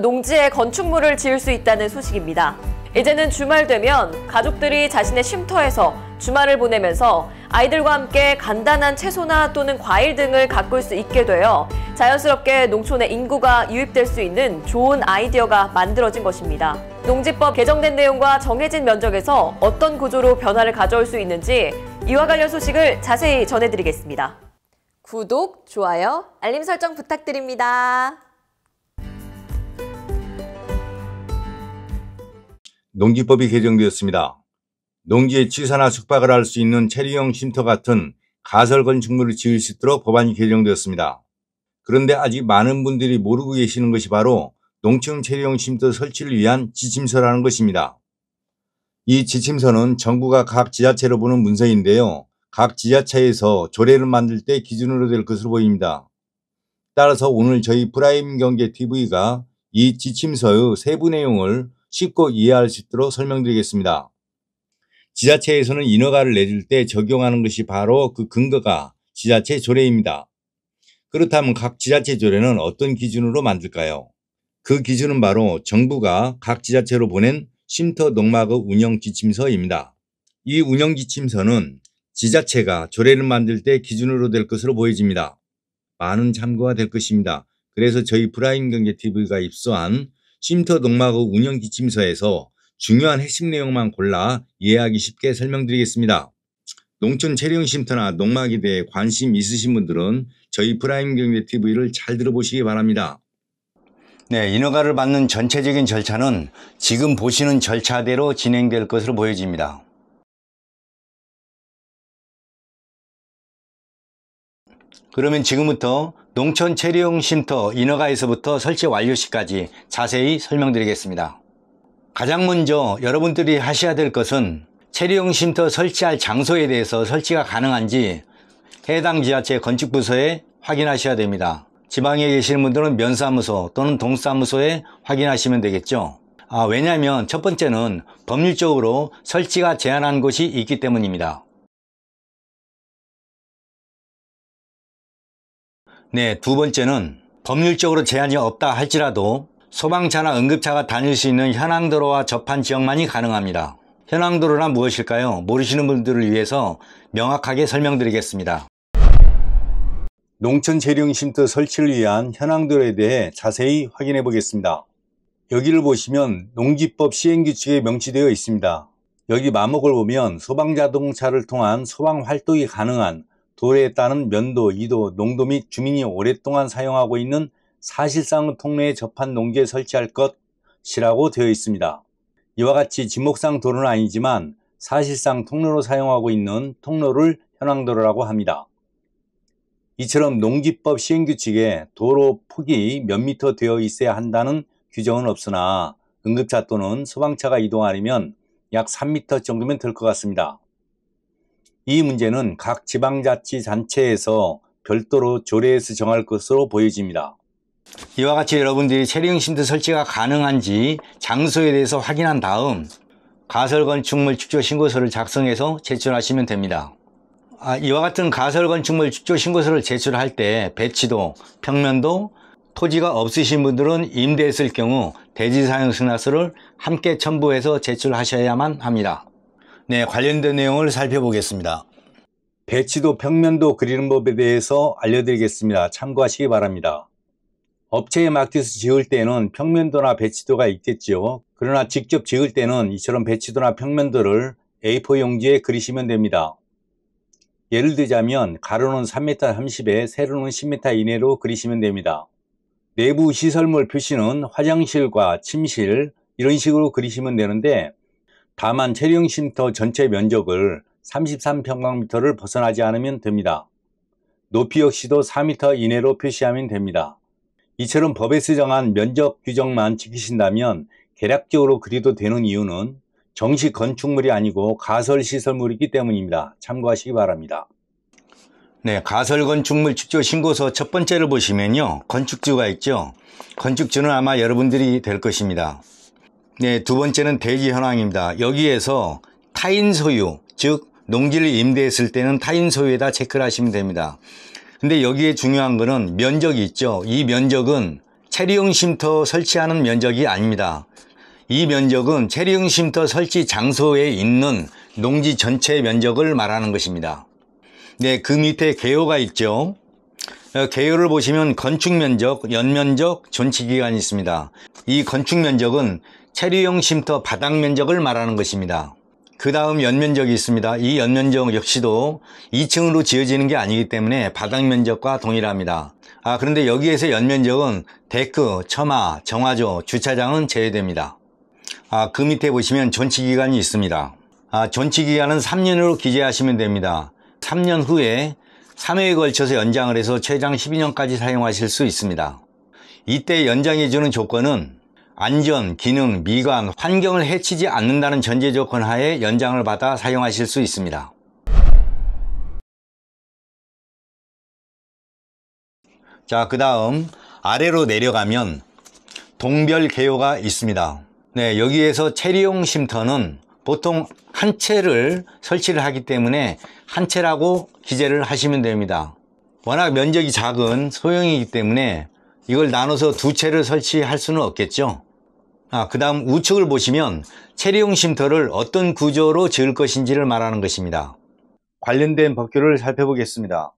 농지에 건축물을 지을 수 있다는 소식입니다. 이제는 주말 되면 가족들이 자신의 쉼터에서 주말을 보내면서 아이들과 함께 간단한 채소나 또는 과일 등을 가꿀 수 있게 되어 자연스럽게 농촌의 인구가 유입될 수 있는 좋은 아이디어가 만들어진 것입니다. 농지법 개정된 내용과 정해진 면적에서 어떤 구조로 변화를 가져올 수 있는지 이와 관련 소식을 자세히 전해드리겠습니다. 구독, 좋아요, 알림 설정 부탁드립니다. 농지법이 개정되었습니다. 농지에 취사나 숙박을 할 수 있는 체류형 쉼터 같은 가설 건축물을 지을 수 있도록 법안이 개정되었습니다. 그런데 아직 많은 분들이 모르고 계시는 것이 바로 농촌 체류형 쉼터 설치를 위한 지침서라는 것입니다. 이 지침서는 정부가 각 지자체로 보는 문서인데요. 각 지자체에서 조례를 만들 때 기준으로 될 것으로 보입니다. 따라서 오늘 저희 프라임경제TV가 이 지침서의 세부 내용을 쉽고 이해할 수 있도록 설명드리겠습니다. 지자체에서는 인허가를 내줄 때 적용하는 것이 바로 그 근거가 지자체 조례입니다. 그렇다면 각 지자체 조례는 어떤 기준으로 만들까요? 그 기준은 바로 정부가 각 지자체로 보낸 쉼터 농막의 운영 지침서입니다. 이 운영 지침서는 지자체가 조례를 만들 때 기준으로 될 것으로 보여집니다. 많은 참고가 될 것입니다. 그래서 저희 프라임경제TV가 입수한 쉼터 농막의 운영 지침서에서 중요한 핵심 내용만 골라 이해하기 쉽게 설명드리겠습니다. 농촌 체류형 쉼터나 농막에 대해 관심 있으신 분들은 저희 프라임경제TV를 잘 들어보시기 바랍니다. 네, 인허가를 받는 전체적인 절차는 지금 보시는 절차대로 진행될 것으로 보여집니다. 그러면 지금부터 농촌 체류형 쉼터 인허가에서부터 설치 완료 시까지 자세히 설명드리겠습니다. 가장 먼저 여러분들이 하셔야 될 것은 체류형 쉼터 설치할 장소에 대해서 설치가 가능한지 해당 지자체 건축부서에 확인하셔야 됩니다. 지방에 계시는 분들은 면사무소 또는 동사무소에 확인하시면 되겠죠. 왜냐하면 첫 번째는 법률적으로 설치가 제한한 곳이 있기 때문입니다. 네, 두 번째는 법률적으로 제한이 없다 할지라도 소방차나 응급차가 다닐 수 있는 현황도로와 접한 지역만이 가능합니다. 현황도로란 무엇일까요? 모르시는 분들을 위해서 명확하게 설명드리겠습니다. 농촌 체류형 쉼터 설치를 위한 현황도로에 대해 자세히 확인해 보겠습니다. 여기를 보시면 농지법 시행규칙에 명시되어 있습니다. 여기 마목을 보면 소방자동차를 통한 소방활동이 가능한 도로에 따른 면도, 이도, 농도 및 주민이 오랫동안 사용하고 있는 사실상 통로에 접한 농지에 설치할 것이라고 되어 있습니다. 이와 같이 지목상 도로는 아니지만 사실상 통로로 사용하고 있는 통로를 현황도로라고 합니다. 이처럼 농지법 시행규칙에 도로 폭이 몇 미터 되어 있어야 한다는 규정은 없으나 응급차 또는 소방차가 이동하려면 약 3m 정도면 될 것 같습니다. 이 문제는 각 지방자치단체에서 별도로 조례에서 정할 것으로 보여집니다. 이와 같이 여러분들이 체류형 쉼터 설치가 가능한지 장소에 대해서 확인한 다음 가설건축물 축조 신고서를 작성해서 제출하시면 됩니다. 이와 같은 가설건축물 축조 신고서를 제출할 때 배치도, 평면도, 토지가 없으신 분들은 임대했을 경우 대지사용승낙서를 함께 첨부해서 제출하셔야만 합니다. 네, 관련된 내용을 살펴보겠습니다. 배치도, 평면도 그리는 법에 대해서 알려드리겠습니다. 참고하시기 바랍니다. 업체에 맡겨서 지을 때는 평면도나 배치도가 있겠죠. 그러나 직접 지을 때는 이처럼 배치도나 평면도를 A4 용지에 그리시면 됩니다. 예를 들자면 가로는 3m 30에 세로는 10m 이내로 그리시면 됩니다. 내부 시설물 표시는 화장실과 침실 이런 식으로 그리시면 되는데 다만 체류형 쉼터 전체 면적을 33평방미터를 벗어나지 않으면 됩니다. 높이 역시도 4m 이내로 표시하면 됩니다. 이처럼 법에서 정한 면적 규정만 지키신다면 개략적으로 그리도 되는 이유는 정식 건축물이 아니고 가설시설물이기 때문입니다. 참고하시기 바랍니다. 네, 가설건축물 축조 신고서 첫 번째를 보시면요. 건축주가 있죠. 건축주는 아마 여러분들이 될 것입니다. 네, 두 번째는 대지 현황입니다. 여기에서 타인 소유, 즉 농지를 임대했을 때는 타인 소유에다 체크를 하시면 됩니다. 근데 여기에 중요한 거는 면적이 있죠. 이 면적은 체리용 쉼터 설치하는 면적이 아닙니다. 이 면적은 체리용 쉼터 설치 장소에 있는 농지 전체 면적을 말하는 것입니다. 네, 그 밑에 개요가 있죠. 개요를 보시면 건축면적, 연면적, 존치기간이 있습니다. 이 건축면적은 체리용 쉼터 바닥면적을 말하는 것입니다. 그 다음 연면적이 있습니다. 이 연면적 역시도 2층으로 지어지는 게 아니기 때문에 바닥면적과 동일합니다. 그런데 여기에서 연면적은 데크, 처마, 정화조, 주차장은 제외됩니다. 그 밑에 보시면 존치기간이 있습니다. 존치기간은 3년으로 기재하시면 됩니다. 3년 후에 3회에 걸쳐서 연장을 해서 최장 12년까지 사용하실 수 있습니다. 이때 연장해 주는 조건은 안전, 기능, 미관, 환경을 해치지 않는다는 전제 조건 하에 연장을 받아 사용하실 수 있습니다. 자, 그 다음 아래로 내려가면 동별 개요가 있습니다. 네, 여기에서 체리용 쉼터는 보통 한 채를 설치를 하기 때문에 한 채라고 기재를 하시면 됩니다. 워낙 면적이 작은 소형이기 때문에 이걸 나눠서 두 채를 설치할 수는 없겠죠. 그 다음 우측을 보시면 체리용 쉼터를 어떤 구조로 지을 것인지를 말하는 것입니다. 관련된 법규를 살펴보겠습니다.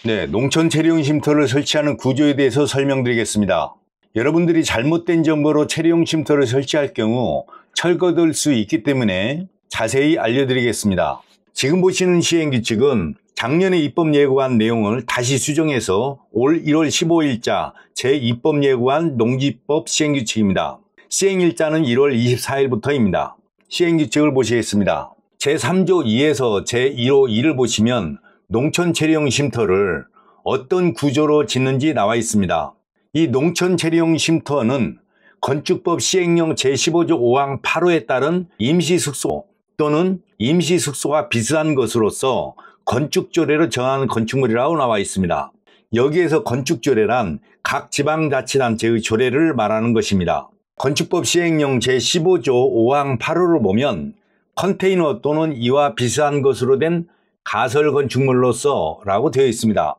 네, 농촌 체리용 쉼터를 설치하는 구조에 대해서 설명드리겠습니다. 여러분들이 잘못된 정보로 체리용 쉼터를 설치할 경우 철거될 수 있기 때문에 자세히 알려드리겠습니다. 지금 보시는 시행규칙은 작년에 입법 예고한 내용을 다시 수정해서 올 1월 15일자 제2법 예고한 농지법 시행규칙입니다. 시행일자는 1월 24일부터입니다. 시행규칙을 보시겠습니다. 제3조 2에서 제1호 2를 보시면 농촌 체리용 쉼터를 어떤 구조로 짓는지 나와 있습니다. 이 농촌 체리용 쉼터는 건축법 시행령 제15조 5항 8호에 따른 임시숙소 또는 임시숙소와 비슷한 것으로서 건축조례로 정하는 건축물이라고 나와 있습니다. 여기에서 건축조례란 각 지방자치단체의 조례를 말하는 것입니다. 건축법 시행령 제15조 5항 8호를 보면 컨테이너 또는 이와 비슷한 것으로 된 가설 건축물로서 라고 되어 있습니다.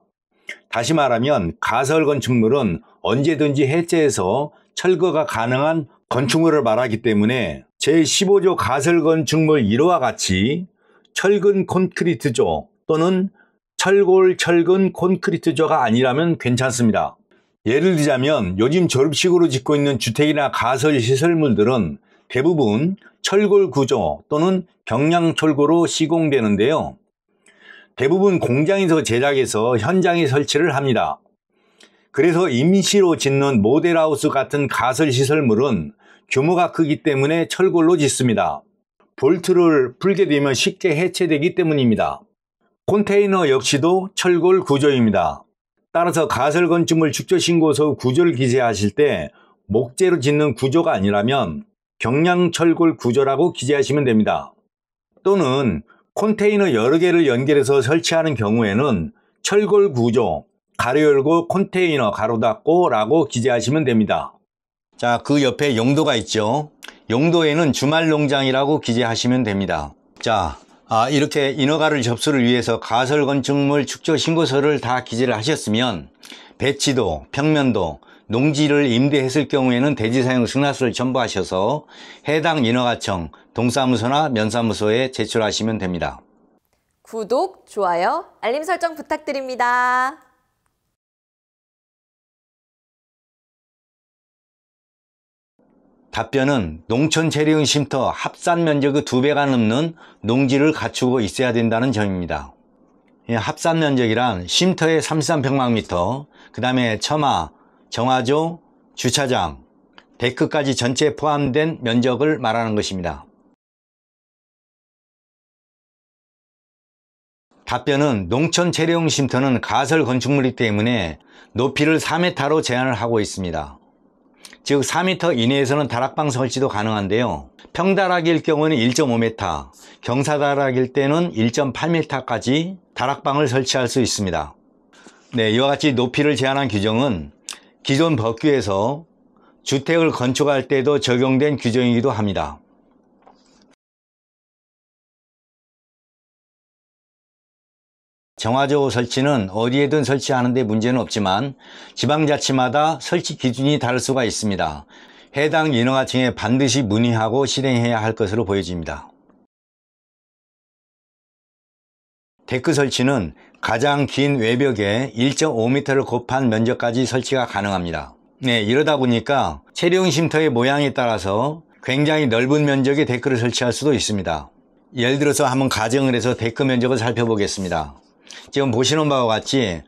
다시 말하면 가설 건축물은 언제든지 해체해서 철거가 가능한 건축물을 말하기 때문에 제15조 가설 건축물 1호와 같이 철근 콘크리트조 또는 철골 철근 콘크리트조가 아니라면 괜찮습니다. 예를 들자면 요즘 졸업식으로 짓고 있는 주택이나 가설 시설물들은 대부분 철골 구조 또는 경량철골로 시공되는데요. 대부분 공장에서 제작해서 현장에 설치를 합니다. 그래서 임시로 짓는 모델하우스 같은 가설 시설물은 규모가 크기 때문에 철골로 짓습니다. 볼트를 풀게 되면 쉽게 해체되기 때문입니다. 컨테이너 역시도 철골 구조입니다. 따라서 가설 건축물 축조신고서 구조를 기재하실 때 목재로 짓는 구조가 아니라면 경량철골 구조라고 기재하시면 됩니다. 또는 컨테이너 여러 개를 연결해서 설치하는 경우에는 철골 구조, 가로 열고 컨테이너 가로 닫고 라고 기재하시면 됩니다. 자, 그 옆에 용도가 있죠. 용도에는 주말 농장이라고 기재하시면 됩니다. 자, 이렇게 인허가를 접수를 위해서 가설 건축물 축조 신고서를 다 기재를 하셨으면 배치도, 평면도, 농지를 임대했을 경우에는 대지사용 승낙서를 첨부하셔서 해당 인허가청, 동사무소나 면사무소에 제출하시면 됩니다. 구독, 좋아요, 알림 설정 부탁드립니다. 답변은 농촌 체리용 쉼터 합산 면적의 2배가 넘는 농지를 갖추고 있어야 된다는 점입니다. 합산 면적이란 쉼터의 33평방미터, 그 다음에 처마, 정화조, 주차장, 데크까지 전체 포함된 면적을 말하는 것입니다. 답변은 농촌 체리용 쉼터는 가설 건축물이기 때문에 높이를 4m로 제한을 하고 있습니다. 즉 4m 이내에서는 다락방 설치도 가능한데요. 평다락일 경우는 1.5m, 경사다락일 때는 1.8m까지 다락방을 설치할 수 있습니다. 네, 이와 같이 높이를 제한한 규정은 기존 법규에서 주택을 건축할 때도 적용된 규정이기도 합니다. 정화조 설치는 어디에든 설치하는 데 문제는 없지만 지방자치마다 설치 기준이 다를 수가 있습니다. 해당 인허가청에 반드시 문의하고 실행해야 할 것으로 보여집니다. 데크 설치는 가장 긴 외벽에 1.5m를 곱한 면적까지 설치가 가능합니다. 이러다 보니까 체류용 쉼터의 모양에 따라서 굉장히 넓은 면적의 데크를 설치할 수도 있습니다. 예를 들어서 한번 가정을 해서 데크 면적을 살펴보겠습니다. 지금 보시는 바와 같이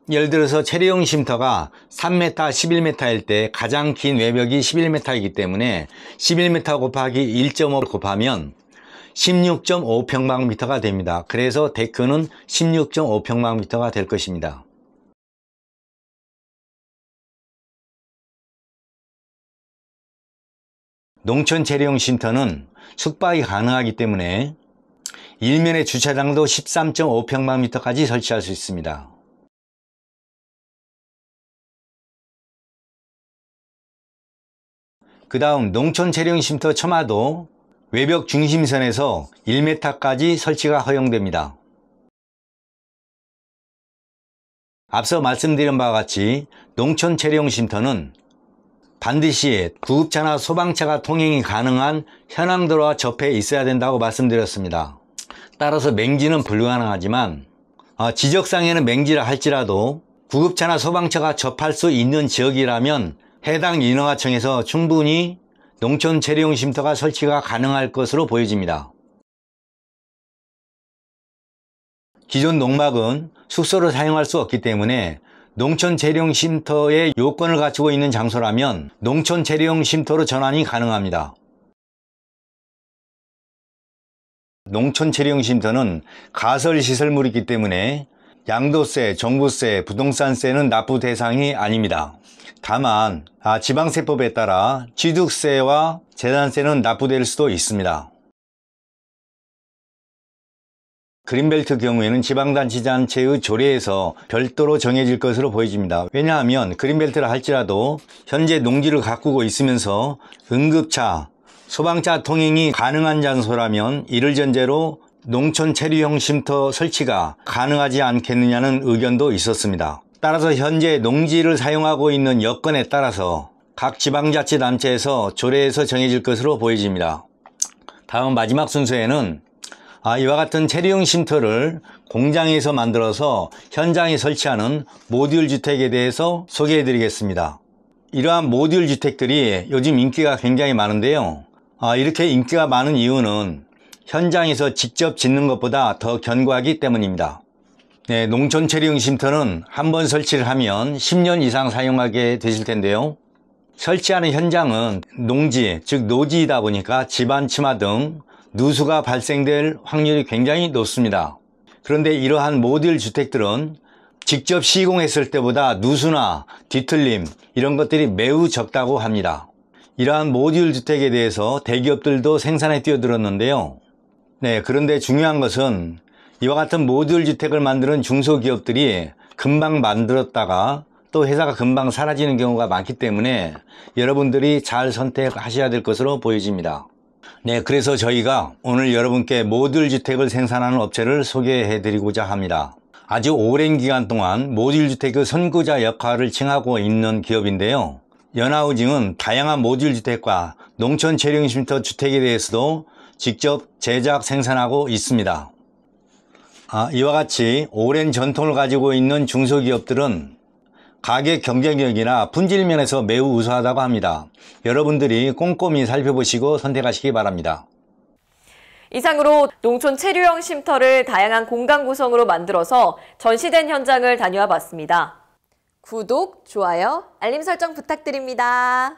예를 들어서 체류용 쉼터가 3m, 11m일 때 가장 긴 외벽이 11m이기 때문에 11m 곱하기 1.5를 곱하면 16.5평방미터가 됩니다. 그래서 데크는 16.5평방미터가 될 것입니다. 농촌 체류용 쉼터는 숙박이 가능하기 때문에 일면의 주차장도 13.5평방미터까지 설치할 수 있습니다. 그 다음 농촌 체류용 쉼터 처마도 외벽 중심선에서 1m까지 설치가 허용됩니다. 앞서 말씀드린 바와 같이 농촌 체류용 쉼터는 반드시 구급차나 소방차가 통행이 가능한 현황도로와 접해 있어야 된다고 말씀드렸습니다. 따라서 맹지는 불가능하지만 지적상에는 맹지라 할지라도 구급차나 소방차가 접할 수 있는 지역이라면 해당 인허가청에서 충분히 농촌 체류용 쉼터가 설치가 가능할 것으로 보여집니다. 기존 농막은 숙소를 사용할 수 없기 때문에 농촌 체류용 쉼터의 요건을 갖추고 있는 장소라면 농촌 체류용 쉼터로 전환이 가능합니다. 농촌 체류용 쉼터는 가설시설물이기 때문에 양도세, 종부세, 부동산세는 납부 대상이 아닙니다. 다만 지방세법에 따라 취득세와 재산세는 납부될 수도 있습니다. 그린벨트 경우에는 지방자치단체의 조례에서 별도로 정해질 것으로 보여집니다. 왜냐하면 그린벨트를 할지라도 현재 농지를 가꾸고 있으면서 응급차, 소방차 통행이 가능한 장소라면 이를 전제로 농촌 체류용 쉼터 설치가 가능하지 않겠느냐는 의견도 있었습니다. 따라서 현재 농지를 사용하고 있는 여건에 따라서 각 지방자치단체에서 조례에서 정해질 것으로 보여집니다. 다음 마지막 순서에는 이와 같은 체류용 쉼터를 공장에서 만들어서 현장에 설치하는 모듈 주택에 대해서 소개해 드리겠습니다. 이러한 모듈 주택들이 요즘 인기가 굉장히 많은데요. 이렇게 인기가 많은 이유는 현장에서 직접 짓는 것보다 더 견고하기 때문입니다. 농촌 체류용 쉼터는 한번 설치를 하면 10년 이상 사용하게 되실 텐데요. 설치하는 현장은 농지, 즉 노지이다 보니까 집안 침하 등 누수가 발생될 확률이 굉장히 높습니다. 그런데 이러한 모듈 주택들은 직접 시공했을 때보다 누수나 뒤틀림 이런 것들이 매우 적다고 합니다. 이러한 모듈 주택에 대해서 대기업들도 생산에 뛰어들었는데요. 그런데 중요한 것은 이와 같은 모듈 주택을 만드는 중소기업들이 금방 만들었다가 또 회사가 금방 사라지는 경우가 많기 때문에 여러분들이 잘 선택하셔야 될 것으로 보여집니다. 그래서 저희가 오늘 여러분께 모듈 주택을 생산하는 업체를 소개해 드리고자 합니다. 아주 오랜 기간 동안 모듈 주택의 선구자 역할을 칭하고 있는 기업인데요. 연하우징은 다양한 모듈 주택과 농촌 체류용 쉼터 주택에 대해서도 직접 제작 생산하고 있습니다. 이와 같이 오랜 전통을 가지고 있는 중소기업들은 가격 경쟁력이나 품질 면에서 매우 우수하다고 합니다. 여러분들이 꼼꼼히 살펴보시고 선택하시기 바랍니다. 이상으로 농촌 체류용 쉼터를 다양한 공간 구성으로 만들어서 전시된 현장을 다녀와 봤습니다. 구독, 좋아요, 알림 설정 부탁드립니다.